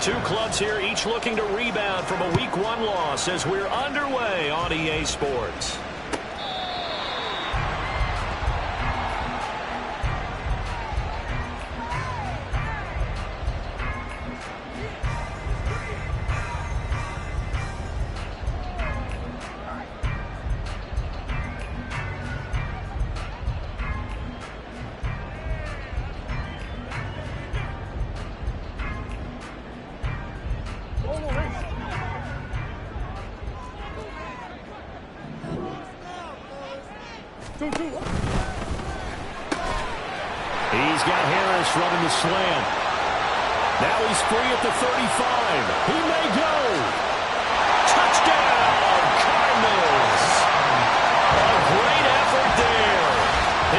Two clubs here, each looking to rebound from a Week 1 loss as we're underway on EA Sports. He's got Harris running the slant. Now he's free at the 35. He may go. Touchdown, Cardinals. A great effort there.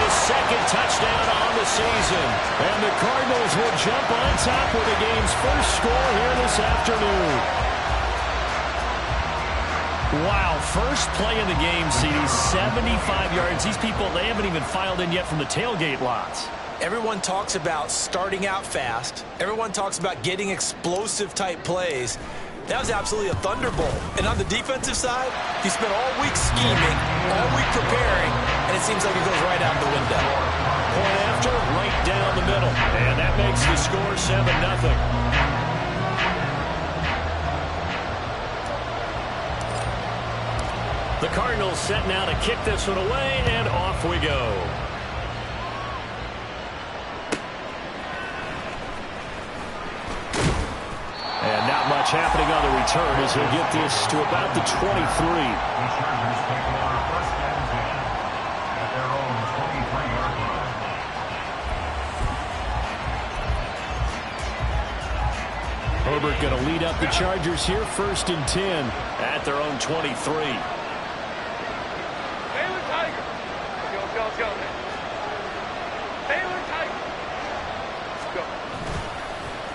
His second touchdown on the season. And the Cardinals will jump on top with the game's first score here this afternoon. Wow, first play of the game, CD, 75 yards. These people, they haven't even filed in yet from the tailgate lots. Everyone talks about starting out fast. Everyone talks about getting explosive-type plays. That was absolutely a thunderbolt. And on the defensive side, he spent all week scheming, all week preparing, and it seems like it goes right out the window. Point after, right down the middle. And that makes the score 7-0. The Cardinals set now to kick this one away, and off we go. And not much happening on the return as he'll get this to about the 23. Herbert going to lead up the Chargers here, 1st and 10 at their own 23.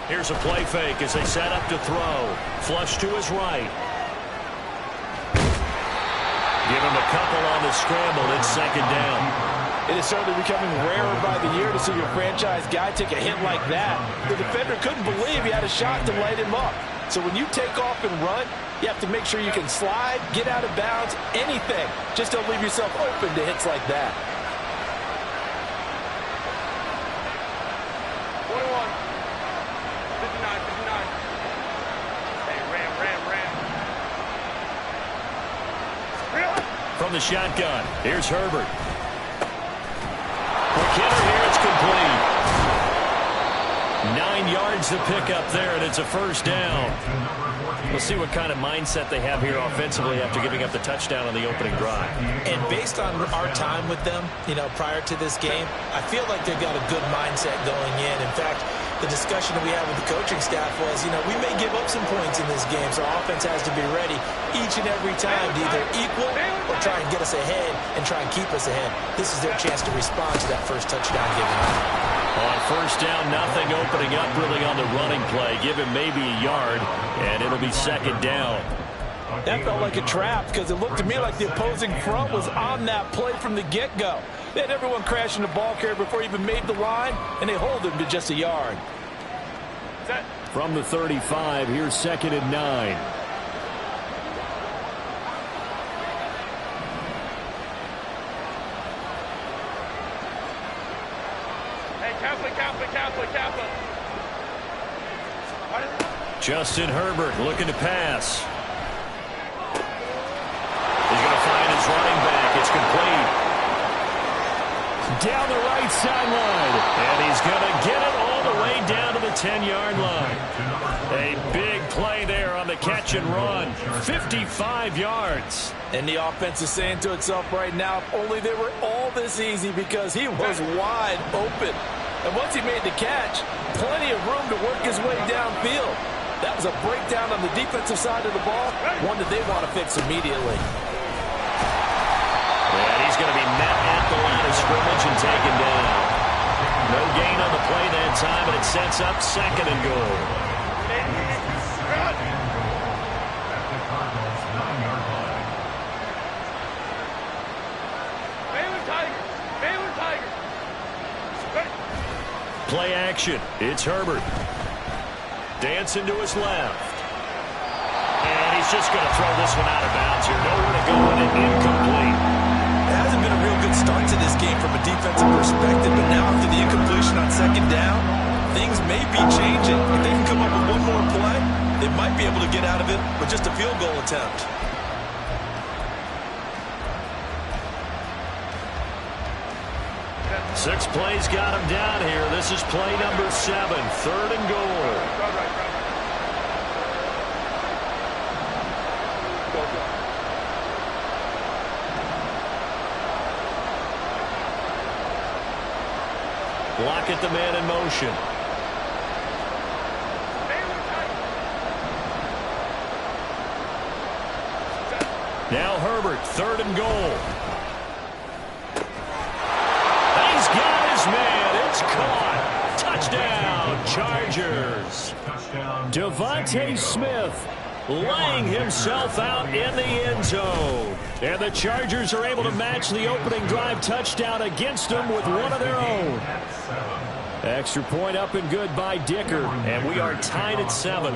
Here's a play fake as they set up to throw. Flush to his right. Give him a couple on the scramble. It's 2nd down. It is certainly becoming rarer by the year to see your franchise guy take a hit like that. The defender couldn't believe he had a shot to light him up. So when you take off and run, you have to make sure you can slide, get out of bounds, anything. Just don't leave yourself open to hits like that. From the shotgun, here's Herbert. McKinnon here, it's complete. 9 yards to pick up there, and it's a 1st down. We'll see what kind of mindset they have here offensively after giving up the touchdown on the opening drive. And based on our time with them, prior to this game, I feel like they've got a good mindset going in. In fact, the discussion that we had with the coaching staff was, we may give up some points in this game, so our offense has to be ready each and every time to either equal or try and get us ahead and try and keep us ahead. This is their chance to respond to that first touchdown given up. On 1st down, nothing opening up really on the running play. Give him maybe a yard, and it'll be 2nd down. That felt like a trap because it looked to me like the opposing front was on that play from the get-go. They had everyone crashing the ball carrier before he even made the line, and they hold him to just a yard. From the 35, here's 2nd and 9. Justin Herbert looking to pass. He's going to find his running back. It's complete. Down the right sideline. And he's going to get it all the way down to the 10-yard line. A big play there on the catch and run. 55 yards. And the offense is saying to itself right now, if only they were all this easy, because he was wide open. And once he made the catch, plenty of room to work his way downfield. That was a breakdown on the defensive side of the ball, one that they want to fix immediately. And he's going to be met at the line of scrimmage and taken down. No gain on the play that time, and it sets up 2nd and goal. Play action. It's Herbert. Dancing to his left. And he's just going to throw this one out of bounds here. Nowhere to go with it. Incomplete. It hasn't been a real good start to this game from a defensive perspective, but now after the incompletion on second down, things may be changing. If they can come up with one more play, they might be able to get out of it with just a field goal attempt. Six plays got him down here. This is play number 7, 3rd and goal. Block at the man in motion. Now Herbert, 3rd and goal. He's got his man. It's caught. Touchdown, Chargers. Devontae Smith laying himself out in the end zone. And the Chargers are able to match the opening drive touchdown against them with one of their own. Extra point up and good by Dicker. And we are tied at 7.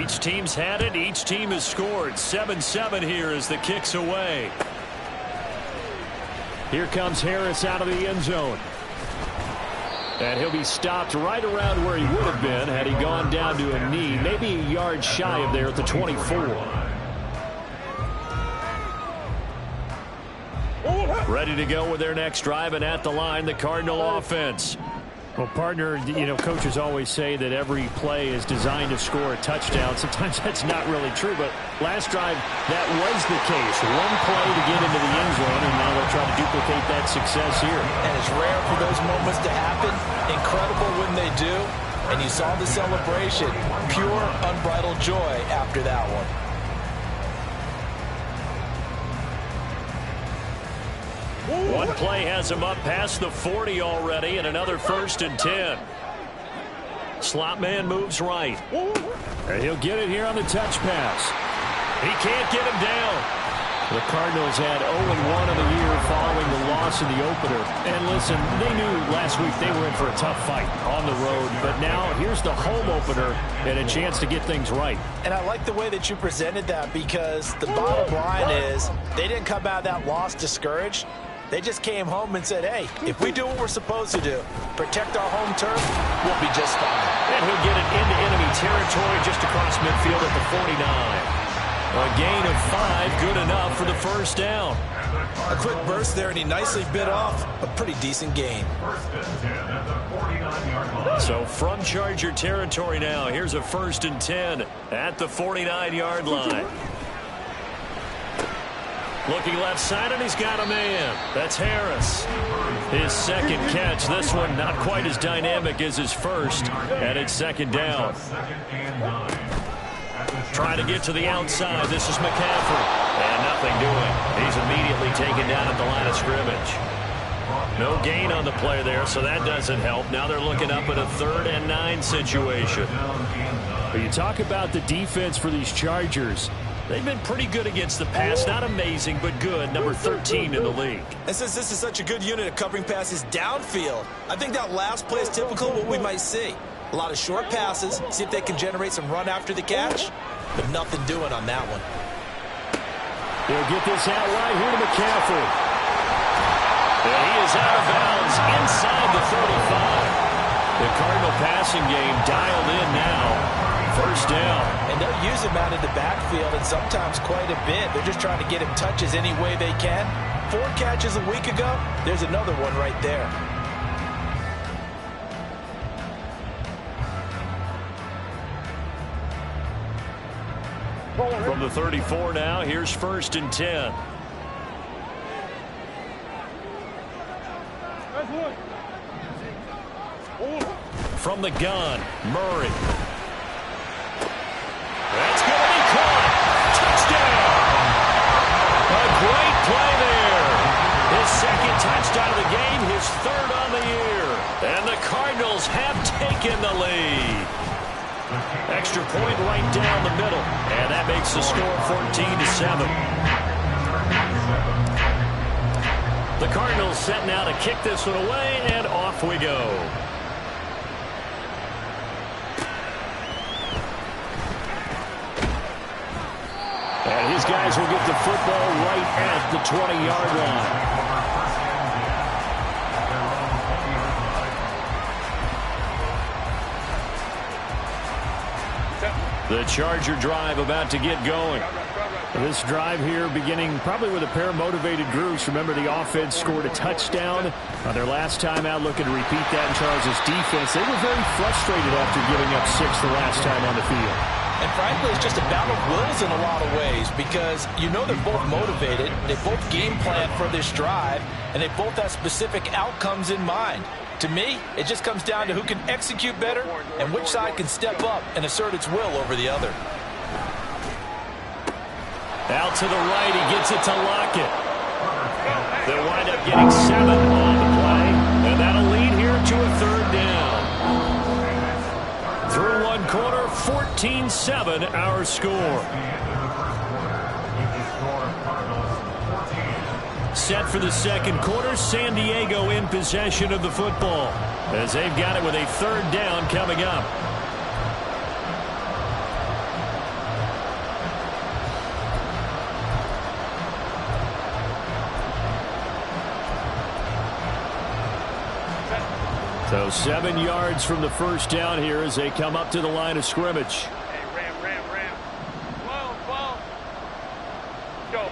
Each team's had it. Each team has scored. 7-7 here as the kick's away. Here comes Harris out of the end zone. And he'll be stopped right around where he would have been had he gone down to a knee, maybe a yard shy of there at the 24. Ready to go with their next drive, and at the line, the Cardinal offense. Well, partner, coaches always say that every play is designed to score a touchdown. Sometimes that's not really true, but last drive, that was the case. One play to get into the end zone, and now they'll try to duplicate that success here. And it's rare for those moments to happen. Incredible when they do. And you saw the celebration. Pure, unbridled joy after that one. One play has him up past the 40 already, and another 1st and 10. Slot man moves right. And he'll get it here on the touch pass. He can't get him down. The Cardinals had 0-1 of the year following the loss in the opener. And listen, they knew last week they were in for a tough fight on the road. But now here's the home opener and a chance to get things right. And I like the way that you presented that, because the bottom line is they didn't come out of that loss discouraged. They just came home and said, hey, if we do what we're supposed to do, protect our home turf, we'll be just fine. And he'll get it into enemy territory just across midfield at the 49. A gain of 5, good enough for the first down. A quick burst there, and he nicely bit off a pretty decent gain. So from Charger territory now, here's a 1st and 10 at the 49-yard line. Looking left side, and he's got a man. That's Harris. His second catch. This one not quite as dynamic as his first, and it's 2nd down. Trying to get to the outside. This is McCaffrey. And nothing doing. He's immediately taken down at the line of scrimmage. No gain on the play there, so that doesn't help. Now they're looking up at a 3rd and 9 situation. But you talk about the defense for these Chargers. They've been pretty good against the pass. Not amazing, but good. Number 13 in the league. And since this is such a good unit of covering passes downfield, I think that last play is typical of what we might see. A lot of short passes, see if they can generate some run after the catch, but nothing doing on that one. They'll get this out right here to McCaffrey. And he is out of bounds inside the 35. The Cardinal passing game dialed in now. 1st down. And they'll use him out in the backfield, and sometimes quite a bit. They're just trying to get him touches any way they can. 4 catches a week ago, there's another one right there. From the 34 now, here's 1st and 10. From the gun, Murray. That's going to be caught. Touchdown. A great play there. His 2nd touchdown of the game, his 3rd on the year. And the Cardinals have taken the lead. Extra point right down the middle. And that makes the score 14-7. The Cardinals setting out to kick this one away, and off we go. These guys will get the football right at the 20-yard line. The Charger drive about to get going. This drive here beginning probably with a pair of motivated groups. Remember, the offense scored a touchdown on their last time out. Looking to repeat that in Charles' defense. They were very frustrated after giving up 6 the last time on the field. And frankly, it's just a battle of wills in a lot of ways because you know they're both motivated. They both game plan for this drive, and they both have specific outcomes in mind. To me, it just comes down to who can execute better and which side can step up and assert its will over the other. Out to the right, he gets it to Lockett. They'll wind up getting 7 on the play, and that'll lead here to a 3rd down. Through one quarter, 14-7 our score. Set for the second quarter, San Diego in possession of the football as they've got it with a 3rd down coming up. So 7 yards from the first down here as they come up to the line of scrimmage. Hey, ram. 12. Go.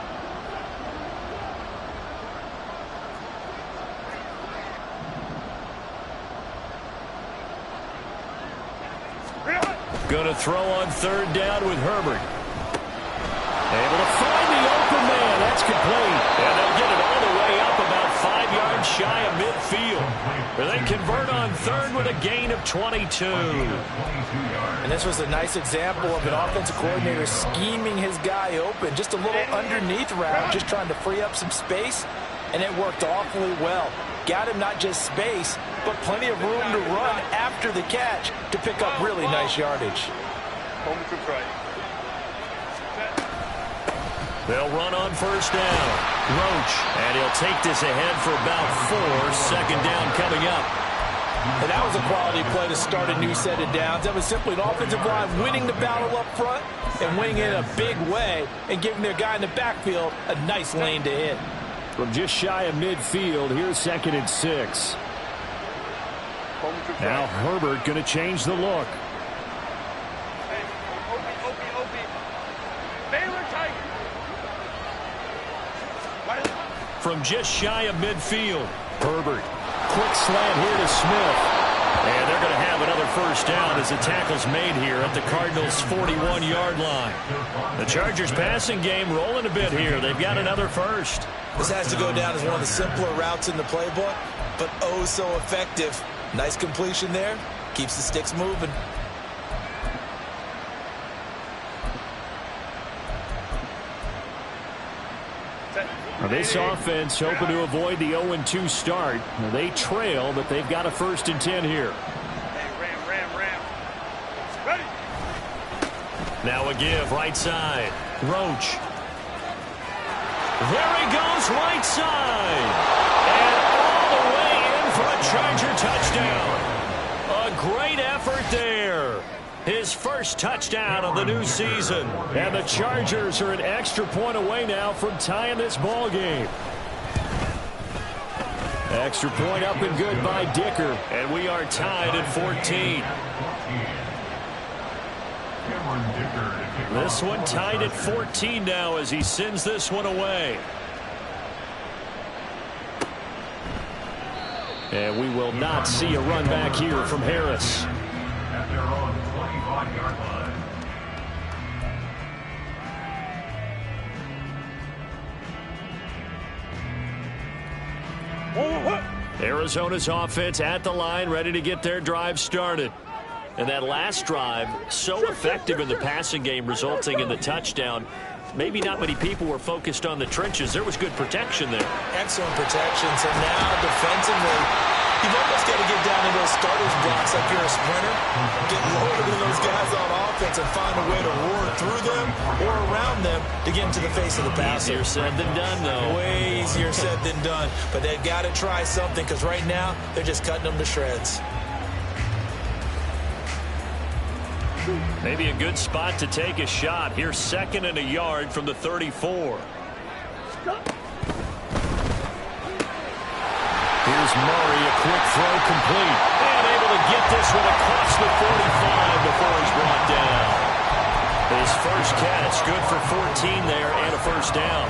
Going to throw on 3rd down with Herbert. Able to find the open man. That's complete. And they'll get it all the way up about 5 yards shy of midfield. Where they convert on 3rd with a gain of 22. And this was a nice example of an offensive coordinator scheming his guy open. Just a little underneath route, just trying to free up some space. And it worked awfully well. Got him not just space, but plenty of room to run after the catch to pick up really nice yardage. They'll run on 1st down. Roach, and he'll take this ahead for about 4. 2nd down coming up. And that was a quality play to start a new set of downs. That was simply an offensive line winning the battle up front and winning it in a big way and giving their guy in the backfield a nice lane to hit. From just shy of midfield, here's 2nd and 6. Now Herbert going to change the look. From just shy of midfield, Herbert. Quick slant here to Smith. And they're going to have another 1st down as the tackle's made here at the Cardinals' 41-yard line. The Chargers passing game rolling a bit here. They've got another 1st. This has to go down as one of the simpler routes in the playbook, but oh so effective. Nice completion there. Keeps the sticks moving. Now this offense hoping to avoid the 0-2 start. Now they trail, but they've got a 1st and 10 here. Hey, ram. Ready. Now a give, right side. Roach. There he goes, right side. And all the way in for a Charger touchdown. A great effort there. His 1st touchdown of the new season. And the Chargers are an extra point away now from tying this ball game. Extra point up and good by Dicker. And we are tied at 14. This one tied at 14 now as he sends this one away. And we will not see a run back here from Harris. At their own 25-yard line. Arizona's offense at the line, ready to get their drive started. And that last drive, so effective in the passing game, resulting in the touchdown. Maybe not many people were focused on the trenches. There was good protection there. Excellent protection. So now defensively, you've almost got to get down to those starters blocks like you're a sprinter. Get lower than those guys on offense and find a way to roar through them or around them to get into the face of the passer. Easier said than done, though. Way easier said than done. But they've got to try something because right now they're just cutting them to shreds. Maybe a good spot to take a shot. Here's 2nd and a yard from the 34. Here's Murray, a quick throw complete. And able to get this one across the 45 before he's brought down. His first catch, good for 14 there and a first down.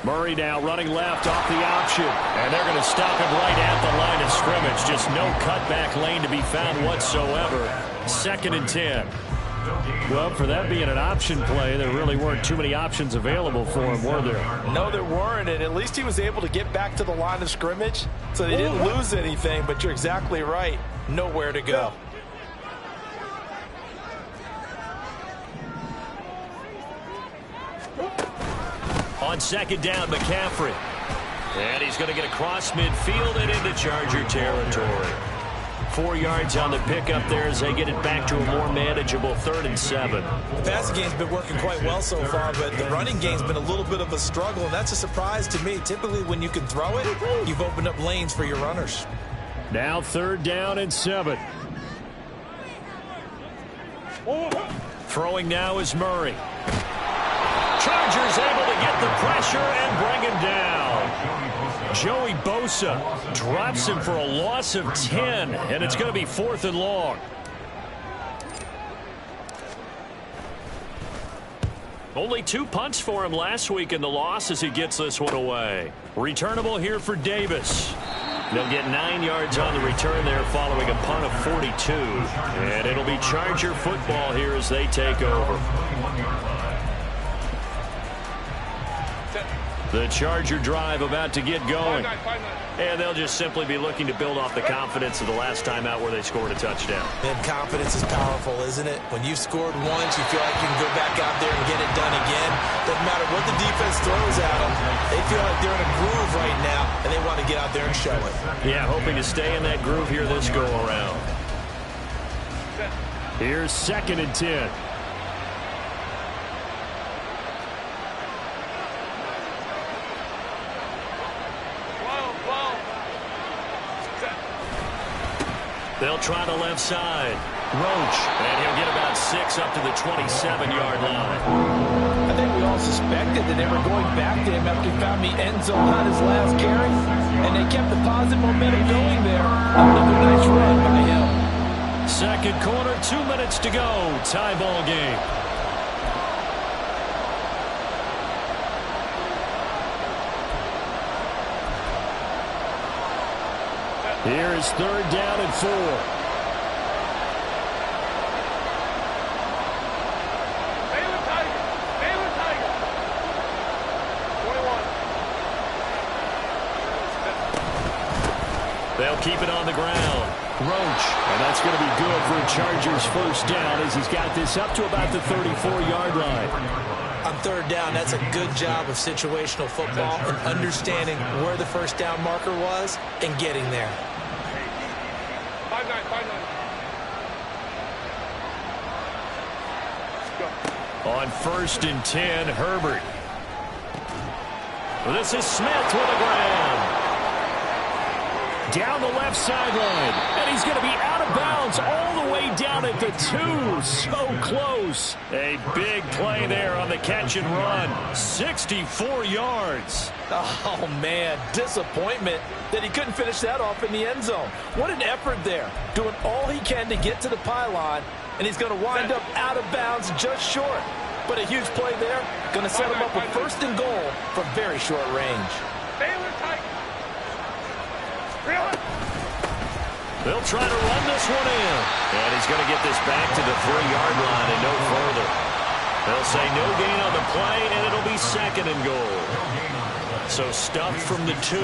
Murray now running left off the option. And they're going to stop him right at the line of scrimmage. Just no cutback lane to be found whatsoever. 2nd and 10. Well, for that being an option play, there really weren't too many options available for him, were there? No, there weren't, and at least he was able to get back to the line of scrimmage, so they didn't lose anything, but you're exactly right. Nowhere to go. On 2nd down, McCaffrey. And he's going to get across midfield and into Charger territory. 4 yards on the pickup there as they get it back to a more manageable 3rd and 7. The passing game's been working quite well so far, but the running game's been a little bit of a struggle, and that's a surprise to me. Typically, when you can throw it, you've opened up lanes for your runners. Now 3rd down and 7. Throwing now is Murray. Chargers able to get the pressure and bring him down. Joey Bosa drops him for a loss of 10, and it's going to be 4th and long. Only 2 punts for him last week in the loss as he gets this one away. Returnable here for Davis. They'll get 9 yards on the return there following a punt of 42. And it'll be Charger football here as they take over. The Charger drive about to get going. And they'll just simply be looking to build off the confidence of the last time out where they scored a touchdown. And confidence is powerful, isn't it? When you've scored once, you feel like you can go back out there and get it done again. Doesn't matter what the defense throws at them. They feel like they're in a groove right now, and they want to get out there and show it. Yeah, hoping to stay in that groove here this go-around. Here's 2nd and 10. They'll try the left side. Roach. And he'll get about 6 up to the 27-yard line. I think we all suspected that they were going back to him after he found the end zone on his last carry. And they kept the positive momentum going there. Another nice run by him. 2nd quarter, 2 minutes to go. Tie ball game. Here is 3rd down and 4. They'll keep it on the ground. Roach. And that's going to be good for a Chargers first down as he's got this up to about the 34-yard line. On 3rd down, that's a good job of situational football and understanding where the first down marker was and getting there. 5-9. On 1st and 10, Herbert. This is Smith with a grab. Down the left sideline. And he's going to be out of bounds all the way down at the 2. So close. A big play there on the catch and run. 64 yards. Oh, man, disappointment that he couldn't finish that off in the end zone. What an effort there, doing all he can to get to the pylon, and he's going to wind up out of bounds just short. But a huge play there, going to set him up with 1st and goal from very short range. They'll try to run this one in. And he's going to get this back to the 3-yard line and no further. They'll say no gain on the play, and it'll be 2nd and goal. So stuffed from the 2,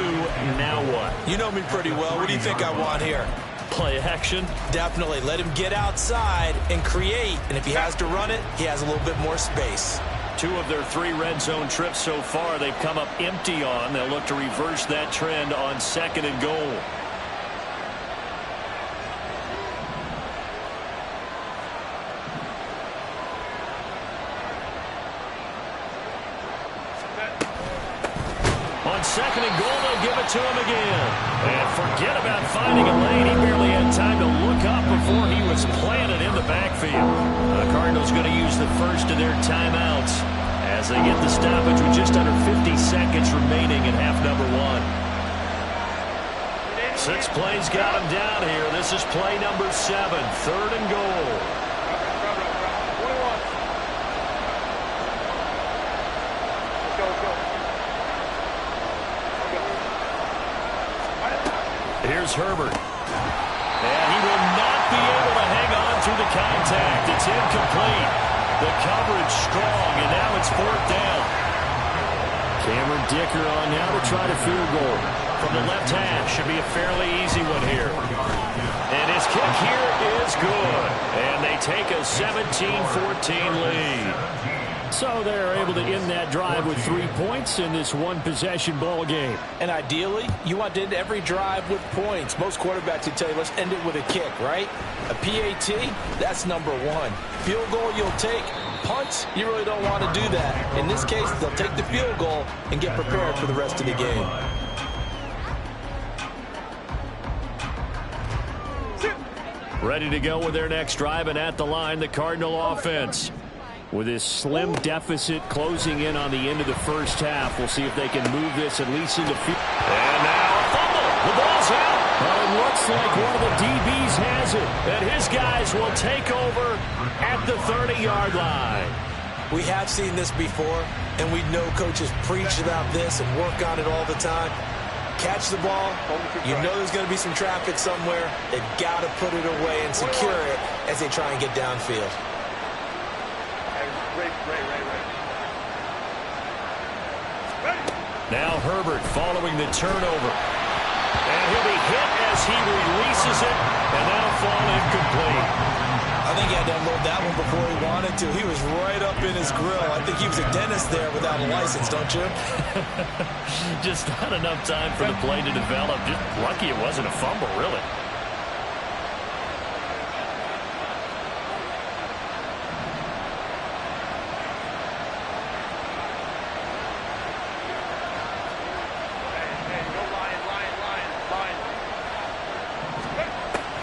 now what? You know me pretty well. What do you think I want here? Play action? Definitely. Let him get outside and create. And if he has to run it, he has a little bit more space. 2 of their 3 red zone trips so far they've come up empty on. They'll look to reverse that trend on 2nd and goal. On 2nd and goal, they'll give it to him again. And forget about finding a lane. He barely had time to look up before he was planted in the backfield. The Cardinals going to use the first of their timeouts as they get the stoppage with just under 50 seconds remaining in half number 1. 6 plays got him down here. This is play number 7, 3rd and goal. Here's Herbert. And he will not be able to hang on through the contact. It's incomplete. The coverage strong, and now it's 4th down. Cameron Dicker on now to try to field goal. From the left half, should be a fairly easy one here. And his kick here is good. And they take a 17-14 lead. So they're able to end that drive with 3 points in this one-possession ball game. And ideally, you want to end every drive with points. Most quarterbacks would tell you, let's end it with a kick, right? A PAT, that's number 1. Field goal you'll take. Punts, you really don't want to do that. In this case, they'll take the field goal and get prepared for the rest of the game. Ready to go with their next drive, and at the line, the Cardinal offense. With this slim deficit closing in on the end of the first half, we'll see if they can move this at least into field. And now a fumble. The ball's out. Well, it looks like one of the DBs has it. And his guys will take over at the 30-yard line. We have seen this before, and we know coaches preach about this and work on it all the time. Catch the ball. You know there's going to be some traffic somewhere. They've got to put it away and secure it as they try and get downfield. Now Herbert following the turnover. And he'll be hit as he releases it, and that'll fall incomplete. I think he had to unload that one before he wanted to. He was right up in his grill. I think he was a dentist there without a license, don't you? Just not enough time for the play to develop. Just lucky it wasn't a fumble, really.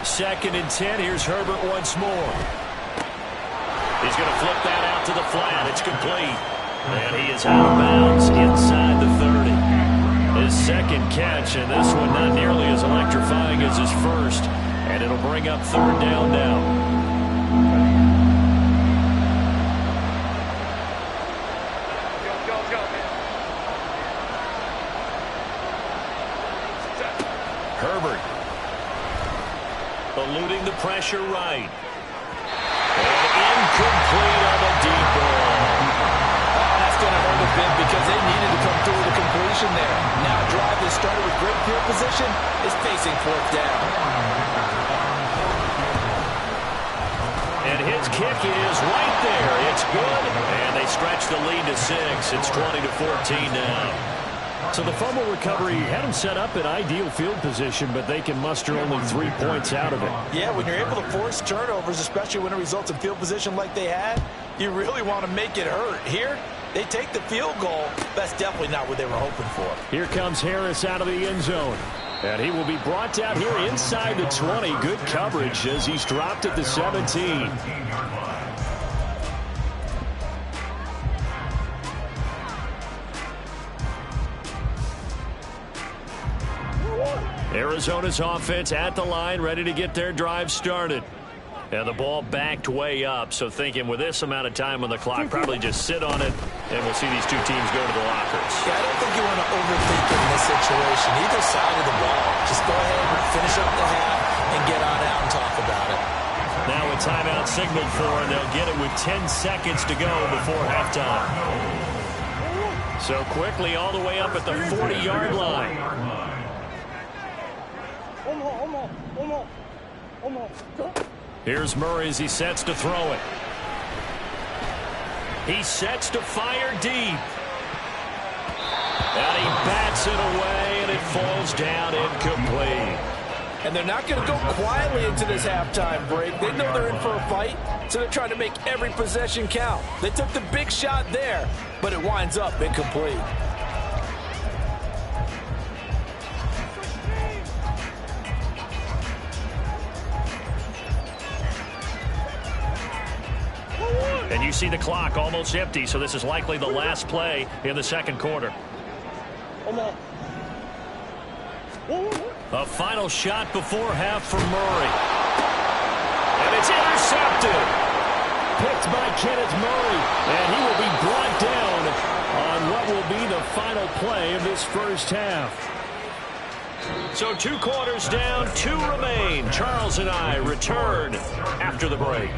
Second and 10. Here's Herbert once more. He's going to flip that out to the flat. It's complete. And he is out of bounds inside the 30. His second catch, and this one not nearly as electrifying as his first. And it'll bring up 3rd down now. Herbert. Eluding the pressure right. And incomplete on the deep ball. Oh, that's going to hurt a bit because they needed to come through with a completion there. Now a drive that started with great field position is facing 4th down. And his kick is right there. It's good. And they stretch the lead to 6. It's 20-14 now. So the fumble recovery had them set up in ideal field position, but they can muster only 3 points out of it. Yeah, when you're able to force turnovers, especially when it results in field position like they had, you really want to make it hurt. Here, they take the field goal. That's definitely not what they were hoping for. Here comes Harris out of the end zone. And he will be brought down here inside the 20. Good coverage as he's dropped at the 17. Arizona's offense at the line, ready to get their drive started. And the ball backed way up, so thinking with this amount of time on the clock, probably just sit on it, and we'll see these two teams go to the lockers. Yeah, I don't think you want to overthink it in this situation. Either side of the ball. Just go ahead and finish up the half and get on out and talk about it. Now a timeout signaled for, and they'll get it with 10 seconds to go before halftime. So quickly all the way up at the 40-yard line. Here's Murray as he sets to throw it. He sets to fire deep. And he bats it away, and it falls down incomplete. And they're not going to go quietly into this halftime break. They know they're in for a fight, so they're trying to make every possession count. They took the big shot there, but it winds up incomplete. And you see the clock almost empty, so this is likely the last play in the second quarter. A final shot before half for Murray. And it's intercepted. Picked by Kenneth Murray. And he will be brought down on what will be the final play of this first half. So 2 quarters down, 2 remain. Charles and I return after the break.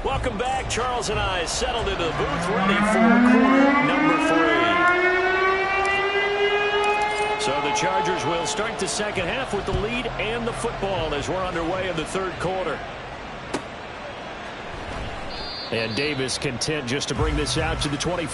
Welcome back. Charles and I settled into the booth, ready for quarter number 3. So the Chargers will start the second half with the lead and the football as we're underway in the third quarter. And Davis content just to bring this out to the 20.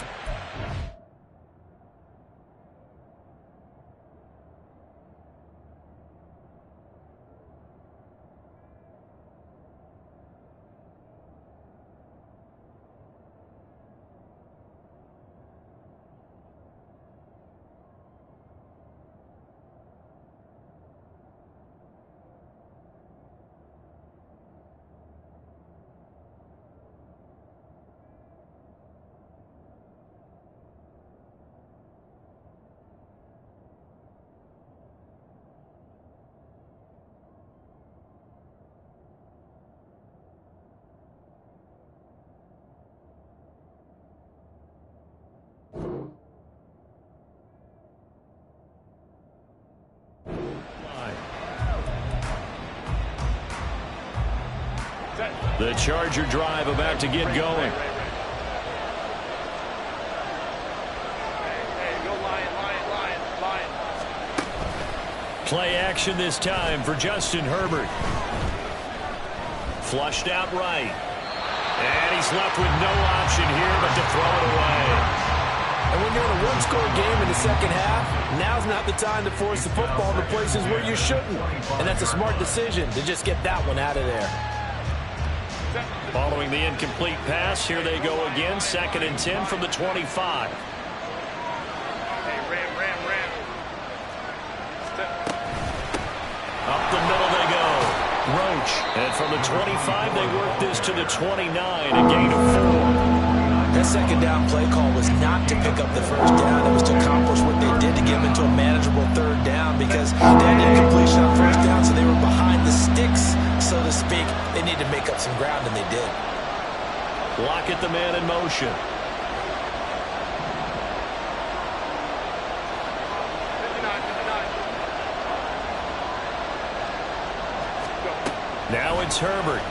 The Charger drive about to get going. Play action this time for Justin Herbert. Flushed out right. And he's left with no option here but to throw it away. And when you're in a one-score game in the second half, now's not the time to force the football into places where you shouldn't. And that's a smart decision to just get that one out of there. Following the incomplete pass, here they go again. 2nd and 10 from the 25. Up the middle they go. Roach. And from the 25, they work this to the 29, a gain of 4. That second down play call was not to pick up the first down. It was to accomplish what they did to get them into a manageable third down because they had incompletion on first down, so they were behind the sticks, so to speak. They need to make up some ground, and they did. Lockett the man in motion. Now it's Herbert.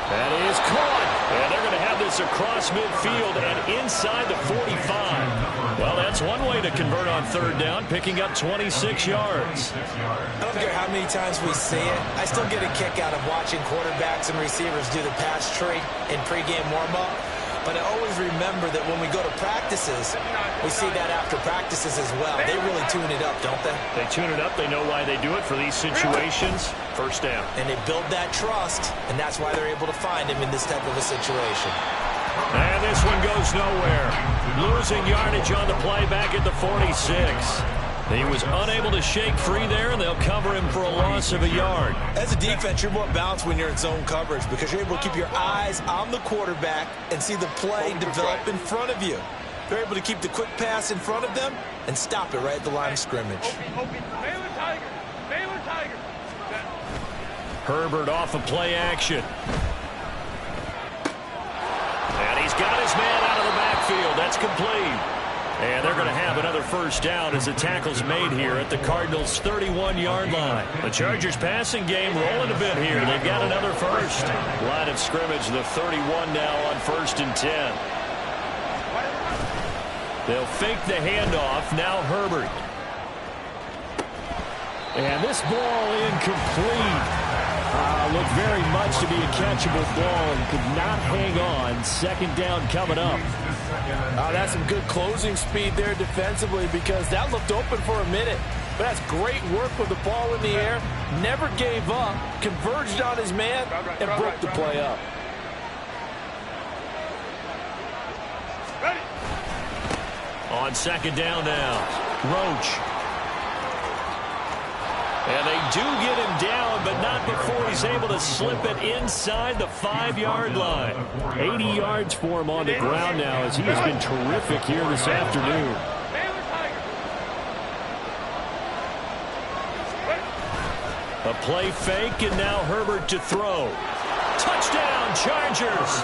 That is caught. And they're going to have this across midfield and inside the 45. Well, that's one way to convert on third down, picking up 26 yards. I don't care how many times we see it. I still get a kick out of watching quarterbacks and receivers do the pass tree in pregame warm-up. But I always remember that when we go to practices, we see that after practices as well. They really tune it up, don't they? They tune it up. They know why they do it for these situations. First down. And they build that trust, and that's why they're able to find him in this type of a situation. And this one goes nowhere. Losing yardage on the play back at the 46. He was unable to shake free there, and they'll cover him for a loss of a yard. As a defense, you're more balanced when you're in zone coverage because you're able to keep your eyes on the quarterback and see the play develop in front of you. They're able to keep the quick pass in front of them and stop it right at the line of scrimmage. Herbert off of play action. And he's got his man out of the backfield. That's complete. And they're going to have another first down as the tackle's made here at the Cardinals' 31-yard line. The Chargers passing game rolling a bit here. They've got another first. Line of scrimmage, the 31 now on 1st and 10. They'll fake the handoff. Now Herbert. And this ball incomplete. Looked very much to be a catchable ball and could not hang on. Second down coming up. That's some good closing speed there defensively because that looked open for a minute. But that's great work with the ball in the air. Never gave up. Converged on his man and broke the play up. On second down now, Roach. And they do get him down, but not before he's able to slip it inside the 5-yard line. 80 yards for him on the ground now as he has been terrific here this afternoon. A play fake, and now Herbert to throw. Touchdown, Chargers!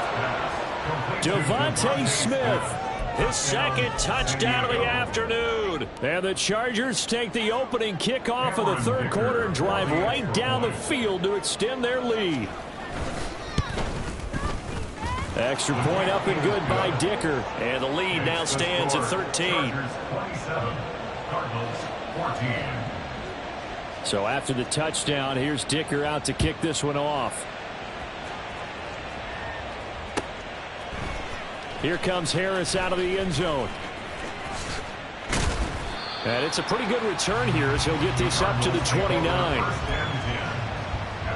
Devontae Smith. His second touchdown of the afternoon. And the Chargers take the opening kickoff of the third quarter and drive right down the field to extend their lead. Extra point up and good by Dicker. And the lead now stands at 13. So after the touchdown, here's Dicker out to kick this one off. Here comes Harris out of the end zone. And it's a pretty good return here as he'll get this up to the 29. At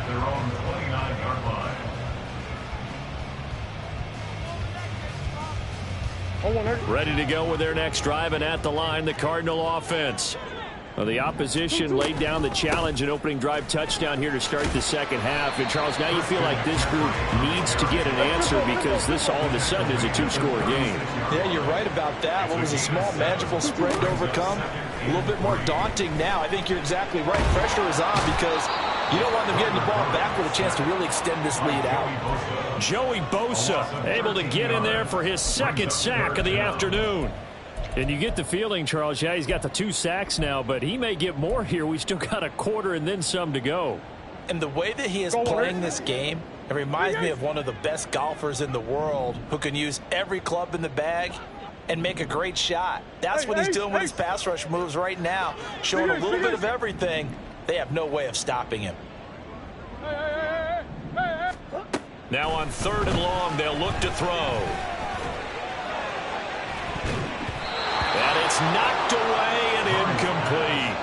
their own 29-yard line. Ready to go with their next drive, and at the line, the Cardinal offense. Well, the opposition laid down the challenge and opening drive touchdown here to start the second half. And, Charles, now you feel like this group needs to get an answer because this all of a sudden is a two-score game. Yeah, you're right about that. What was a small, manageable spread to overcome? A little bit more daunting now. I think you're exactly right. Pressure is on because you don't want them getting the ball back with a chance to really extend this lead out. Joey Bosa able to get in there for his second sack of the afternoon. And you get the feeling, Charles, yeah, he's got the 2 sacks now, but he may get more here. We still got a quarter and then some to go. And the way that he is playing this game, it reminds me of one of the best golfers in the world who can use every club in the bag and make a great shot. That's what he's doing with his pass rush moves right now, showing a little bit of everything. They have no way of stopping him. Now on 3rd and long, they'll look to throw. And it's knocked away and incomplete.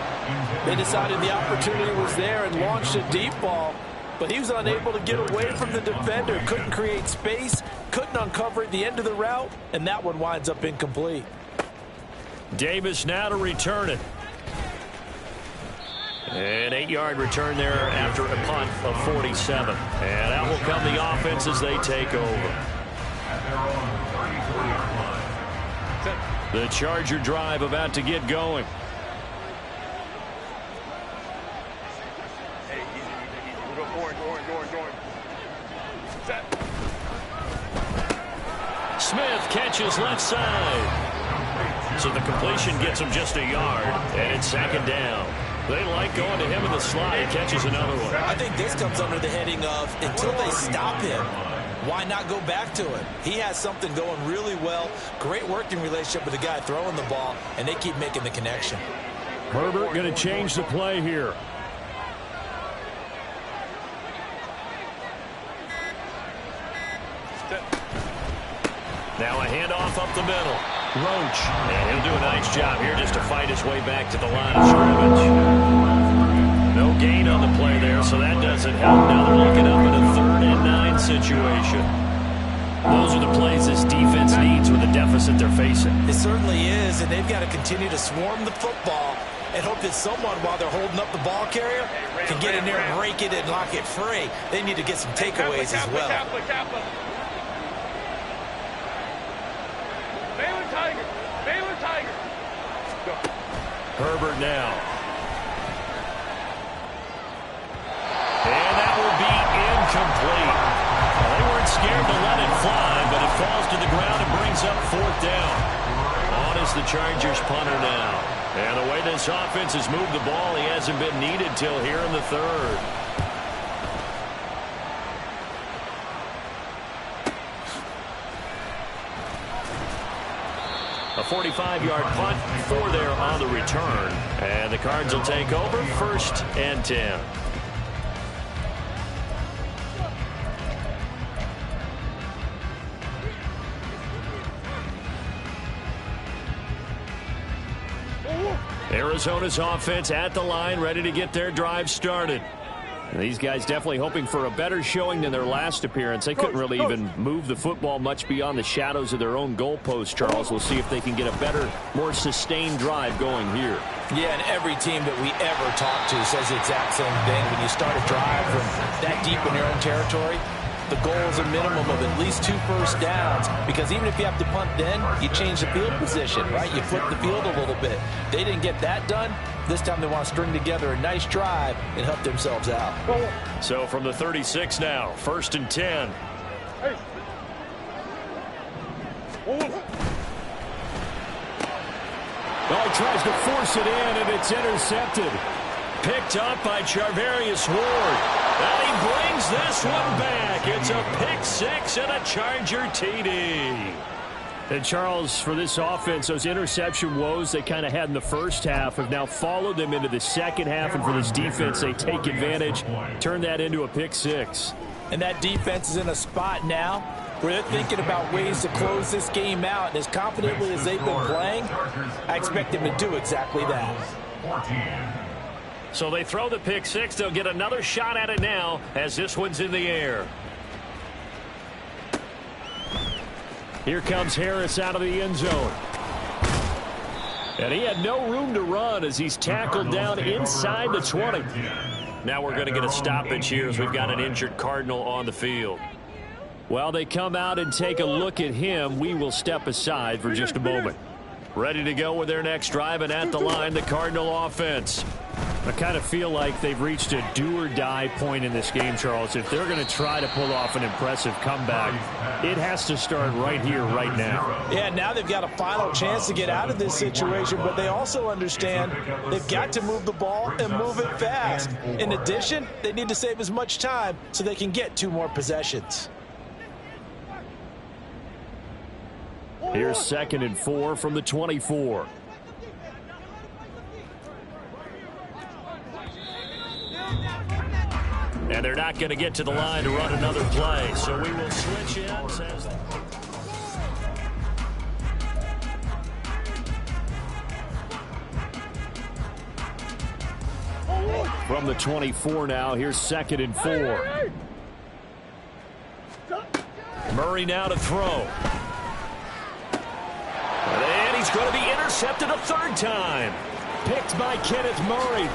They decided the opportunity was there and launched a deep ball, but he was unable to get away from the defender, couldn't create space, couldn't uncover at the end of the route, and that one winds up incomplete. Davis now to return it. An 8-yard return there after a punt of 47. And out will come the offense as they take over. The Charger drive about to get going. Hey, easy. We'll go orange. Set. Smith catches left side. So the completion gets him just a yard, and it's 2nd down. They like going to him in the slot. He catches another one. I think this comes under the heading of until they stop him, why not go back to it? He has something going really well. Great working relationship with the guy throwing the ball, and they keep making the connection. Herbert going to change the play here. Now a handoff up the middle. Roach. And he'll do a nice job here just to fight his way back to the line of scrimmage. No gain on the play there, so that doesn't help. Now they're looking up in a 3rd and 9 situation. Those are the plays this defense needs with the deficit they're facing. It certainly is, and they've got to continue to swarm the football and hope that someone, while they're holding up the ball carrier, can get in there and rake it and lock it free. They need to get some takeaways as well. Baylor Tiger. Herbert now. And that will be incomplete. They weren't scared to let it fly, but it falls to the ground and brings up 4th down. On on as the Chargers punter now. And the way this offense has moved the ball, he hasn't been needed till here in the third. A 45-yard punt, 4 there on the return. And the Cards will take over, 1st and 10. Arizona's offense at the line, ready to get their drive started. And these guys definitely hoping for a better showing than their last appearance. They couldn't really even move the football much beyond the shadows of their own goalpost, Charles. We'll see if they can get a better, more sustained drive going here. Yeah, and every team that we ever talk to says the exact same thing. When you start a drive from that deep in your own territory, the goal is a minimum of at least 2 first downs, because even if you have to punt then, you change the field position, right? You flip the field a little bit. They didn't get that done. This time they want to string together a nice drive and help themselves out. So from the 36 now, 1st and 10. Oh, he tries to force it in, and it's intercepted. Picked up by Charvarius Ward. And he brings this one back. It's a pick 6 and a Charger TD. And, Charles, for this offense, those interception woes they kind of had in the first half have now followed them into the second half. And for this defense, they take advantage, turn that into a pick 6. And that defense is in a spot now where they're thinking about ways to close this game out. And as confidently as they've been playing, I expect them to do exactly that. So they throw the pick 6. They'll get another shot at it now as this one's in the air. Here comes Harris out of the end zone. And he had no room to run as he's tackled down inside the 20. Now we're going to get a stoppage here as we've got an injured Cardinal on the field. While they come out and take a look at him, we will step aside for just a moment. Ready to go with their next drive, and at the line, the Cardinal offense. I kind of feel like they've reached a do-or-die point in this game, Charles. If they're going to try to pull off an impressive comeback, it has to start right here, right now. Yeah, now they've got a final chance to get out of this situation, but they also understand they've got to move the ball and move it fast. In addition, they need to save as much time so they can get 2 more possessions. Here's 2nd and 4 from the 24. And they're not going to get to the line to run another play. So we will switch in. From the 24 now, here's 2nd and 4. Murray now to throw. And he's going to be intercepted a 3rd time. Picked by Kenneth Murray.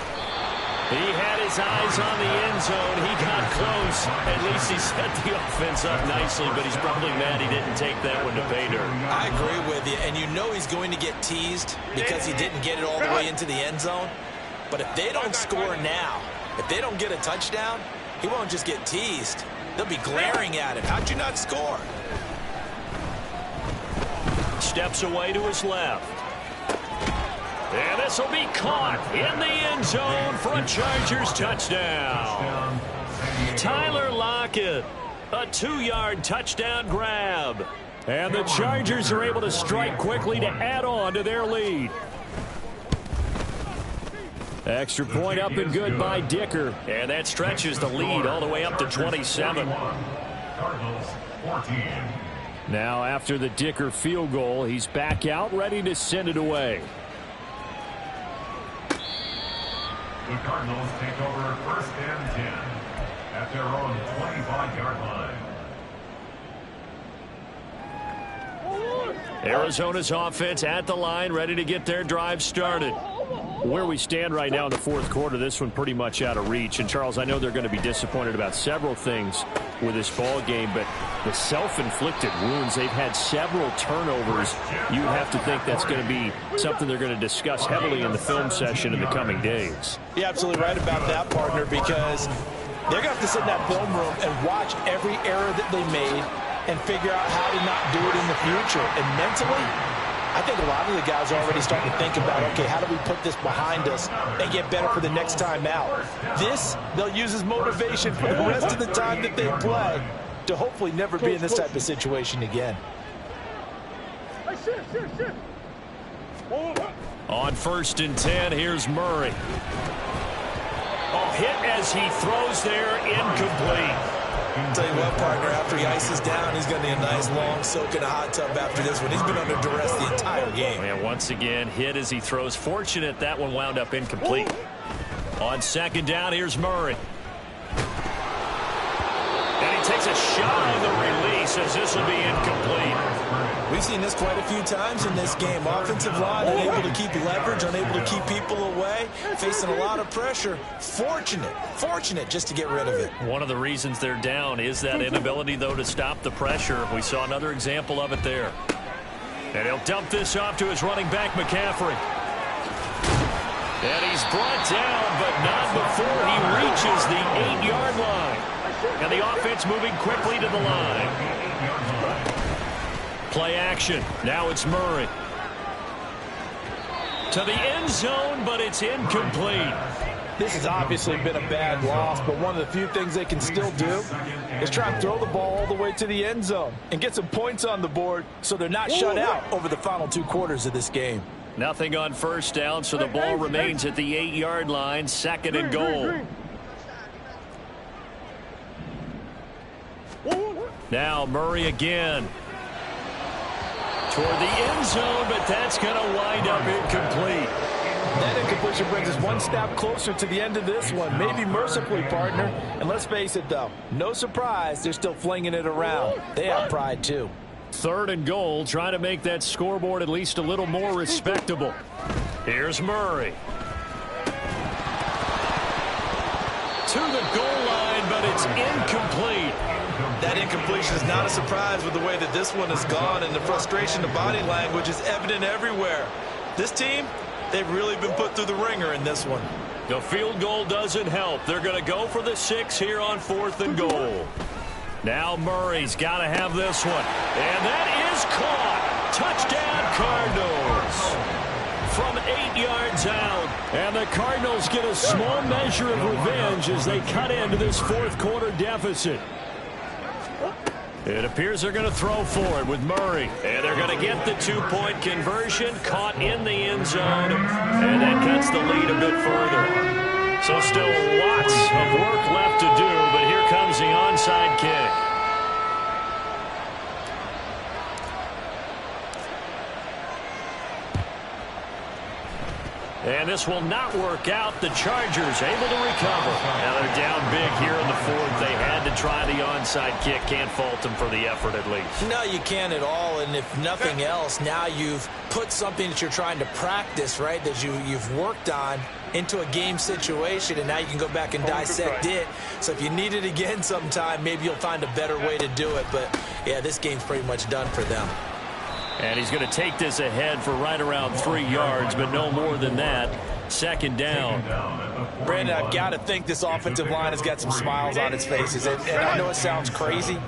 He had his eyes on the end zone. He got close. At least he set the offense up nicely, but he's probably mad he didn't take that one to pay dirt. I agree with you, and you know he's going to get teased because he didn't get it all the way into the end zone. But if they don't score now, if they don't get a touchdown, he won't just get teased. They'll be glaring at him. How'd you not score? Steps away to his left. And this will be caught in the end zone for a Chargers touchdown. Tyler Lockett, a 2-yard touchdown grab. And the Chargers are able to strike quickly to add on to their lead. Extra point up and good by Dicker. And that stretches the lead all the way up to 27. Now after the Dicker field goal, he's back out ready to send it away. The Cardinals take over 1st and 10 at their own 25-yard line. Arizona's offense at the line, ready to get their drive started. Where we stand right now in the 4th quarter, this one pretty much out of reach. And, Charles, I know they're going to be disappointed about several things with this ball game, but the self-inflicted wounds, they've had several turnovers. You have to think that's going to be something they're going to discuss heavily in the film session in the coming days. You're absolutely right about that, partner, because they're going to have to sit in that film room and watch every error that they made and figure out how to not do it in the future. And mentally, I think a lot of the guys are already starting to think about, okay, how do we put this behind us and get better for the next time out? This, they'll use as motivation for the rest of the time that they play to hopefully never be in this type of situation again. On 1st and 10, here's Murray. Oh, hit as he throws there, incomplete. I'll tell you what, partner, after he ices down, he's going to need a nice long soak in a hot tub after this one. He's been under duress the entire game. And once again, hit as he throws. Fortunate that one wound up incomplete. On 2nd down, here's Murray. And he takes a shot on the release as this will be incomplete. We've seen this quite a few times in this game. Offensive line unable to keep leverage, unable to keep people away, facing a lot of pressure. Fortunate just to get rid of it. One of the reasons they're down is that inability, though, to stop the pressure. We saw another example of it there. And he'll dump this off to his running back, McCaffrey. And he's brought down, but not before he reaches the 8-yard line. And the offense moving quickly to the line. Play action. Now it's Murray. To the end zone, but it's incomplete. This has obviously been a bad loss, but one of the few things they can still do is try and throw the ball all the way to the end zone and get some points on the board so they're not shut out over the final 2 quarters of this game. Nothing on 1st down, so the ball remains at the 8-yard line, 2nd and goal. Now Murray again. Toward the end zone, but that's going to wind up incomplete. That incompletion brings us one step closer to the end of this one. Maybe mercifully, partner. And let's face it, though, no surprise, they're still flinging it around. They have pride, too. 3rd and goal, trying to make that scoreboard at least a little more respectable. Here's Murray. To the goal line, but it's incomplete. That incompletion is not a surprise with the way that this one has gone, and the frustration, the body language is evident everywhere. This team, they've really been put through the ringer in this one. The field goal doesn't help. They're going to go for the 6 here on 4th and goal. Now Murray's got to have this one. And that is caught. Touchdown, Cardinals. From 8 yards out. And the Cardinals get a small measure of revenge as they cut into this 4th quarter deficit. It appears they're going to throw for it with Murray. And they're going to get the 2-point conversion, caught in the end zone. And that cuts the lead a bit further. So still lots of work left to do, but here comes the onside kick. And this will not work out. The Chargers able to recover. Now they're down big here in the 4th. They had to try the onside kick. Can't fault them for the effort at least. No, you can't at all. And if nothing else, now you've put something that you're trying to practice, right, that you've worked on into a game situation, and now you can go back and dissect it. So if you need it again sometime, maybe you'll find a better way to do it. But, yeah, this game's pretty much done for them. And he's going to take this ahead for right around 3 yards, but no more than that. 2nd down. Brandon, I've got to think this offensive line has got some smiles on its faces. And I know it sounds crazy,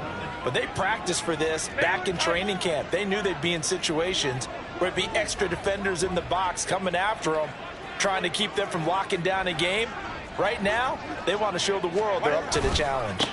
but they practiced for this back in training camp. They knew they'd be in situations where it'd be extra defenders in the box coming after them, trying to keep them from locking down a game. Right now, they want to show the world they're up to the challenge.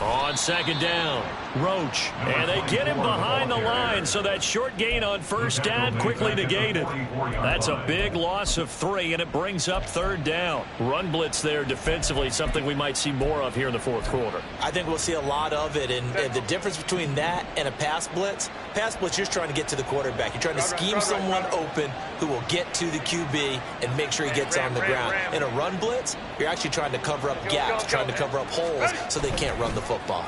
On 2nd down, Roach. And they get him behind the line, so that short gain on 1st down quickly negated. That's a big loss of 3, and it brings up 3rd down. Run blitz there defensively, something we might see more of here in the 4th quarter. I think we'll see a lot of it, and the difference between that and a pass blitz, you're just trying to get to the quarterback. You're trying to scheme someone open who will get to the QB and make sure he gets on the ground. In a run blitz, you're actually trying to cover up gaps, trying to cover up holes so they can't run the football.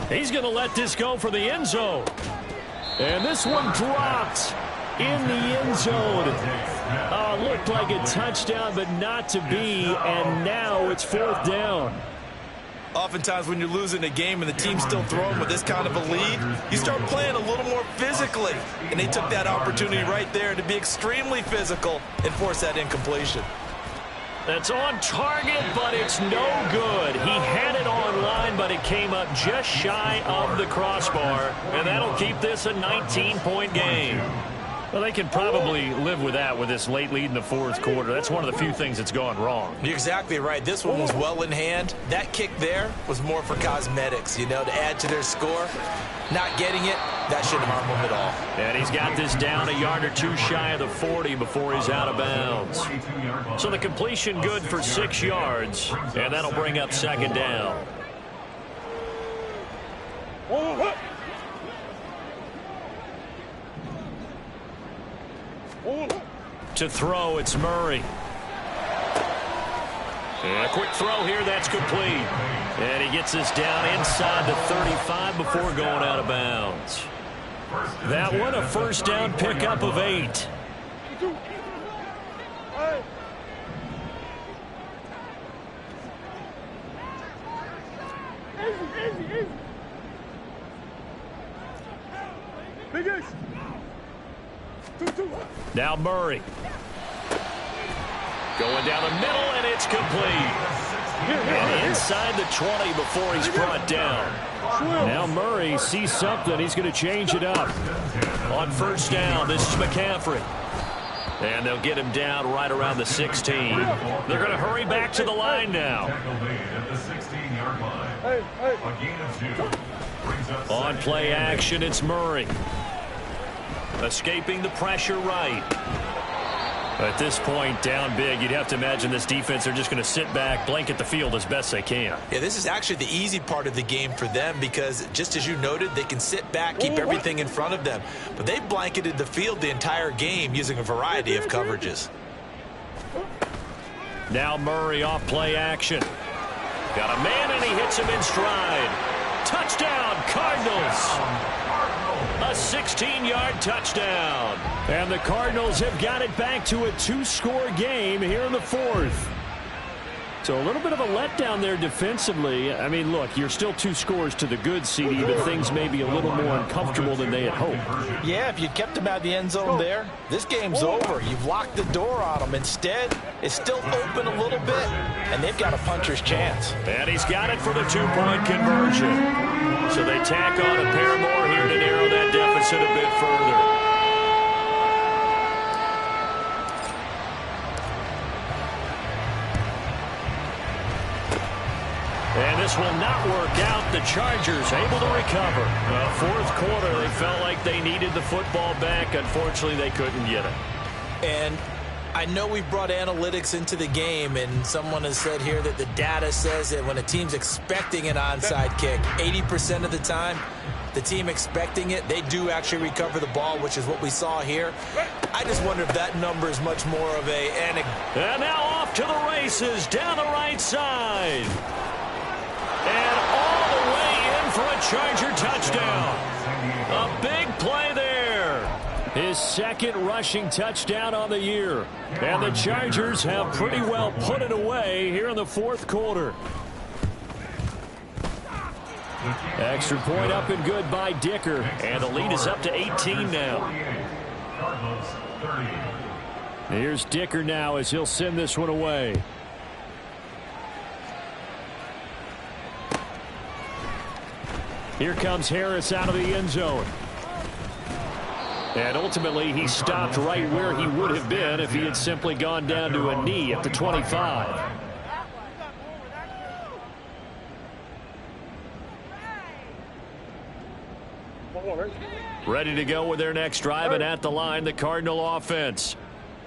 He's going to let this go for the end zone. And this one dropped in the end zone. Looked like a touchdown, but not to be. And now it's 4th down. Oftentimes when you're losing a game and the team's still throwing with this kind of a lead, you start playing a little more physically. And they took that opportunity right there to be extremely physical and force that incompletion. That's on target, but it's no good. He had it on line, but it came up just shy of the crossbar, and that'll keep this a 19-point game. Well, they can probably live with that with this late lead in the fourth quarter. That's one of the few things that's gone wrong. You're exactly right. This one was well in hand. That kick there was more for cosmetics, you know, to add to their score. Not getting it, that shouldn't harm them at all. And he's got this down a yard or two shy of the 40 before he's out of bounds. So the completion good for 6 yards, and that'll bring up second down. To throw, it's Murray. And a quick throw here, that's complete. And he gets this down inside the 35 before going out of bounds. That one, a first down pickup of 8. Now Murray. Going down the middle, and it's complete. And inside the 20 before he's brought down. Now Murray sees something. He's going to change it up. On first down, this is McCaffrey. And they'll get him down right around the 16. They're going to hurry back to the line now. On play action, it's Murray. Escaping the pressure right. At this point, down big, you'd have to imagine this defense are just going to sit back, blanket the field as best they can. Yeah, this is actually the easy part of the game for them because, just as you noted, they can sit back, keep everything in front of them. But they've blanketed the field the entire game using a variety of coverages. Now Murray off play action. Got a man, and he hits him in stride. Touchdown, Cardinals! A 16-yard touchdown. And the Cardinals have got it back to a 2-score game here in the fourth. So a little bit of a letdown there defensively. I mean, look, you're still 2 scores to the good, CD, but things may be a little more uncomfortable than they had hoped. Yeah, if you'd kept them out of the end zone there, this game's over. You've locked the door on them. Instead, it's still open a little bit, and they've got a puncher's chance. And he's got it for the 2-point conversion. So they tack on a pair more here to narrow that deficit a bit further. And this will not work out. The Chargers able to recover. Fourth quarter, they felt like they needed the football back. Unfortunately, they couldn't get it. And I know we've brought analytics into the game, and someone has said here that the data says that when a team's expecting an onside kick, 80% of the time, the team expecting it, they do actually recover the ball, which is what we saw here. I just wonder if that number is much more of a... And now off to the races down the right side. And all the way in for a Charger touchdown. A big play there. His second rushing touchdown on the year. And the Chargers have pretty well put it away here in the fourth quarter. Extra point up and good by Dicker. And the lead is up to 18 now. Here's Dicker now as he'll send this one away. Here comes Harris out of the end zone. And ultimately, he stopped right where he would have been if he had simply gone down to a knee at the 25. Ready to go with their next drive, and at the line, the Cardinal offense.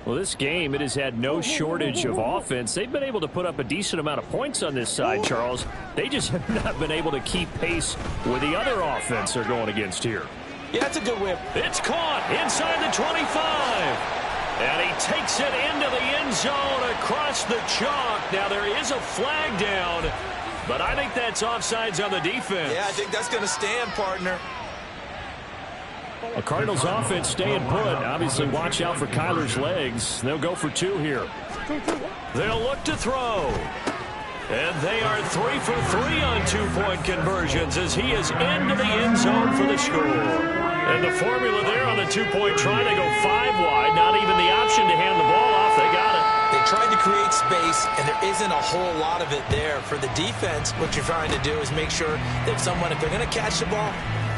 Well, this game, it has had no shortage of offense. They've been able to put up a decent amount of points on this side, Charles. They just have not been able to keep pace with the other offense they're going against here. Yeah, it's a good whip. It's caught inside the 25. And he takes it into the end zone across the chalk. Now, there is a flag down, but I think that's offsides on the defense. Yeah, I think that's going to stand, partner. A Cardinals offense staying put. Obviously, watch out for Kyler's legs. They'll go for 2 here. They'll look to throw. And they are 3 for 3 on 2-point conversions as he is into the end zone for the score. And the formula there on the 2-point try, they go 5 wide. Not even the option to hand the ball off. They got it. They tried to create space space, and there isn't a whole lot of it there. For the defense, what you're trying to do is make sure that if they're going to catch the ball,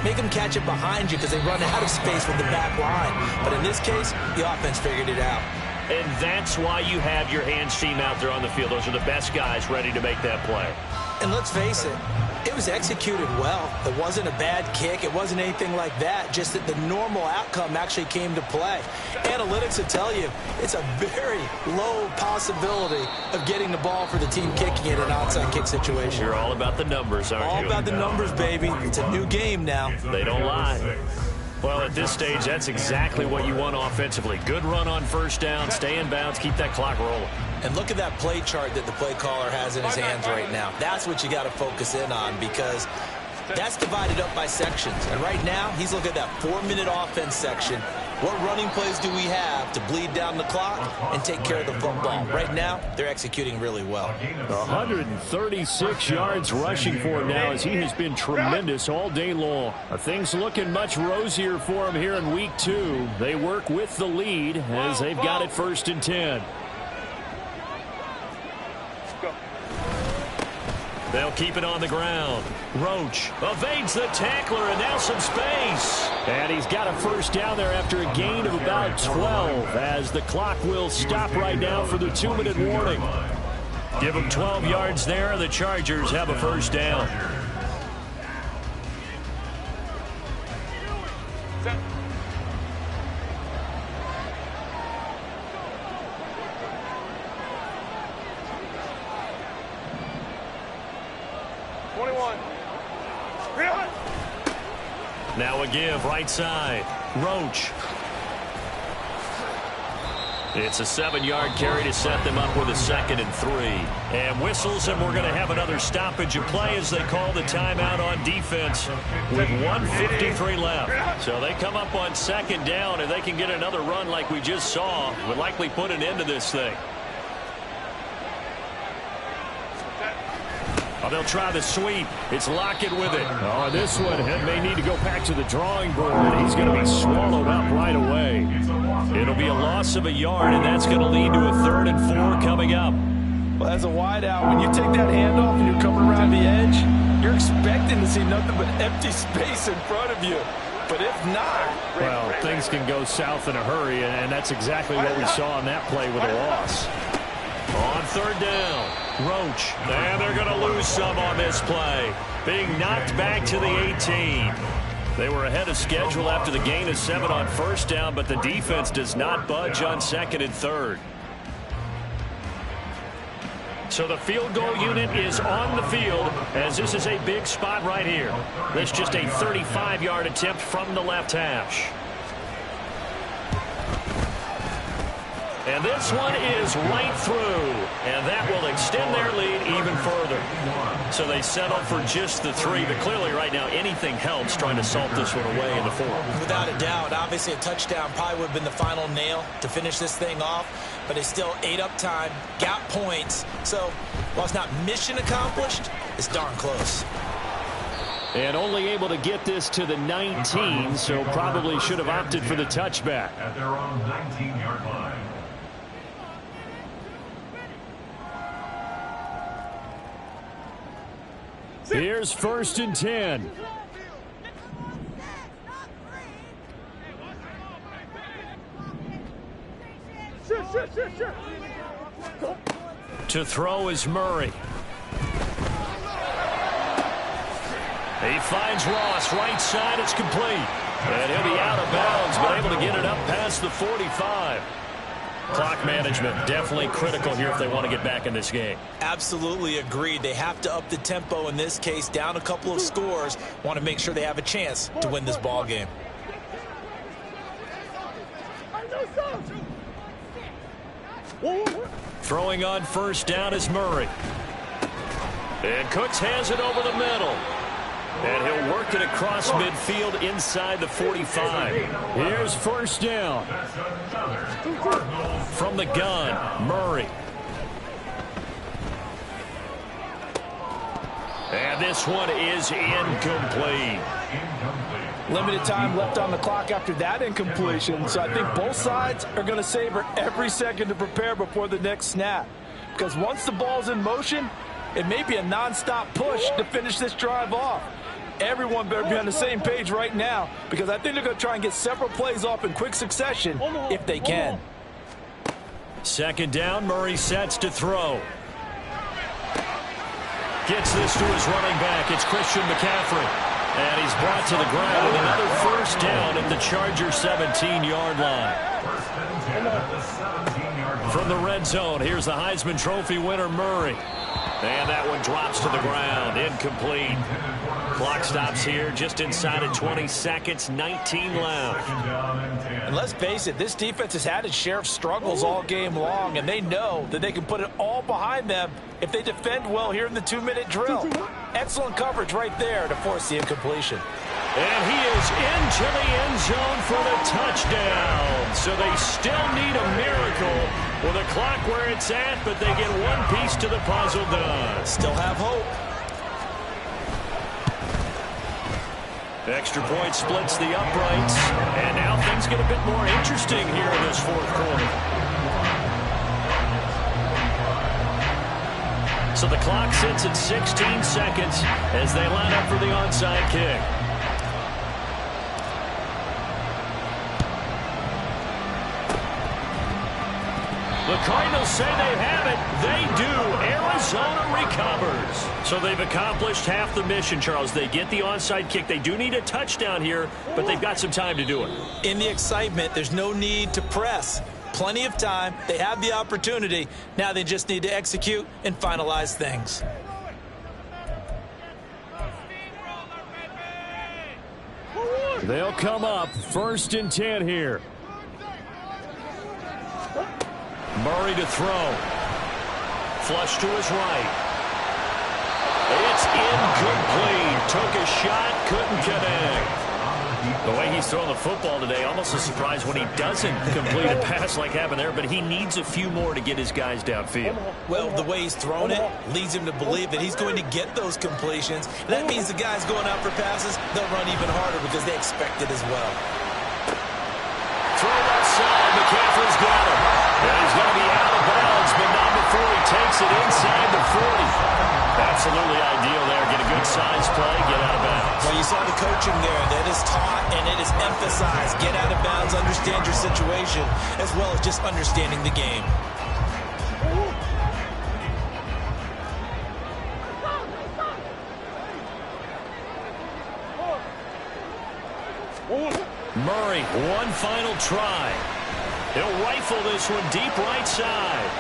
make them catch it behind you because they run out of space with the back line. But in this case, the offense figured it out. And that's why you have your hands team out there on the field. Those are the best guys ready to make that play. And let's face it, it was executed well. It wasn't a bad kick. It wasn't anything like that. Just that the normal outcome actually came to play. Analytics will tell you it's a very low possibility of getting the ball for the team kicking it in an onside kick situation. You're all about the numbers, aren't you? All about the numbers, baby. It's a new game now. They don't lie. Well, at this stage, that's exactly what you want offensively. Good run on first down, stay in bounds, keep that clock rolling. And look at that play chart that the play caller has in his hands right now. That's what you got to focus in on because that's divided up by sections. And right now, he's looking at that 4-minute offense section. What running plays do we have to bleed down the clock and take care of the football? Right now, they're executing really well. 136 yards rushing for him now as he has been tremendous all day long. Things looking much rosier for him here in week 2. They work with the lead as they've got it 1st and 10. They'll keep it on the ground. Roach evades the tackler, and now some space. And he's got a first down there after a gain of about 12 as the clock will stop right now for the 2-minute warning. Give them 12 yards there. The Chargers have a first down. Now a give right side. Roach. It's a 7-yard carry to set them up with a 2nd and 3. And whistles, and we're going to have another stoppage of play as they call the timeout on defense with 1:53 left. So they come up on 2nd down, and they can get another run like we just saw. Would likely put an end to this thing. Oh, they'll try the sweep. It's Lockett with it. Oh, this one may need to go back to the drawing board. He's going to be swallowed up right away. It'll be a loss of a yard, and that's going to lead to a 3rd and 4 coming up. Well, as a wideout, when you take that handoff and you're coming around the edge, you're expecting to see nothing but empty space in front of you. But if not, well, things can go south in a hurry, and that's exactly what we saw on that play with a loss. On 3rd down, Roach. And they're going to lose some on this play. Being knocked back to the 18. They were ahead of schedule after the gain of 7 on 1st down, but the defense does not budge on 2nd and 3rd. So the field goal unit is on the field as this is a big spot right here. This just a 35-yard attempt from the left hash. And this one is right through, and that will extend their lead even further. So they settle for just the 3, but clearly right now anything helps trying to salt this one away in the 4th. Without a doubt, obviously a touchdown probably would have been the final nail to finish this thing off, but they still ate up time, got points. So while it's not mission accomplished, it's darn close. And only able to get this to the 19, so probably should have opted for the touchback. At their own 19-yard line. Here's 1st and 10. To throw is Murray. He finds Ross right side. It's complete. And he'll be out of bounds, but able to get it up past the 45. Clock management definitely critical here if they want to get back in this game. Absolutely agreed. They have to up the tempo in this case, down a couple of scores. Want to make sure they have a chance to win this ball game. Throwing on 1st down is Murray. And Cooks has it over the middle. And he'll work it across midfield inside the 45. Here's 1st down. From the gun, Murray. And this one is incomplete. Limited time left on the clock after that incompletion, so I think both sides are going to savor every second to prepare before the next snap. because once the ball's in motion, it may be a nonstop push to finish this drive off. Everyone better be on the same page right now, because I think they're going to try and get several plays off in quick succession if they can. Second down, Murray sets to throw. Gets this to his running back. It's Christian McCaffrey. And he's brought to the ground with another first down at the Chargers 17-yard line. First and 10 at the 17-yard line. From the red zone, here's the Heisman Trophy winner, Murray. And that one drops to the ground. Incomplete. Clock stops here just inside of 20 seconds, 19 left. And let's face it, this defense has had its share of struggles all game long, and they know that they can put it all behind them if they defend well here in the 2-minute drill. Excellent coverage right there to force the incompletion. And he is into the end zone for the touchdown. So they still need a miracle with the clock where it's at, but they get one piece to the puzzle done. Still have hope. Extra point splits the uprights, and now things get a bit more interesting here in this fourth quarter. So the clock sits at 16 seconds as they line up for the onside kick. The Cardinals say they have it. They do. Arizona recovers. So they've accomplished half the mission, Charles. They get the onside kick. They do need a touchdown here, but they've got some time to do it. In the excitement, there's no need to press. Plenty of time. They have the opportunity. Now they just need to execute and finalize things. They'll come up 1st and 10 here. Murray to throw. Flush to his right. It's incomplete. Took a shot, couldn't connect. The way he's throwing the football today, almost a surprise when he doesn't complete a pass like happened there, but he needs a few more to get his guys downfield. Well, the way he's thrown it leads him to believe that he's going to get those completions. That means the guys going out for passes, they'll run even harder because they expect it as well. Throw left side. McCaffrey's got him. And he's going to be out of bounds, but not before he takes it inside the 40. Absolutely ideal there. Get a good size play, get out of bounds. Well, you saw the coaching there. That is taught and it is emphasized. Get out of bounds, understand your situation, as well as just understanding the game. Murray, one final try. He'll rifle this one deep right side.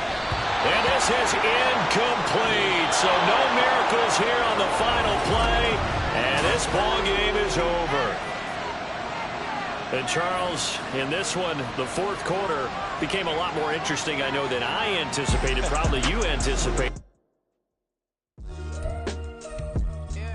And this is incomplete. So no miracles here on the final play. And this ball game is over. And Charles, in this one, the fourth quarter became a lot more interesting, I know, than I anticipated. Probably you anticipated.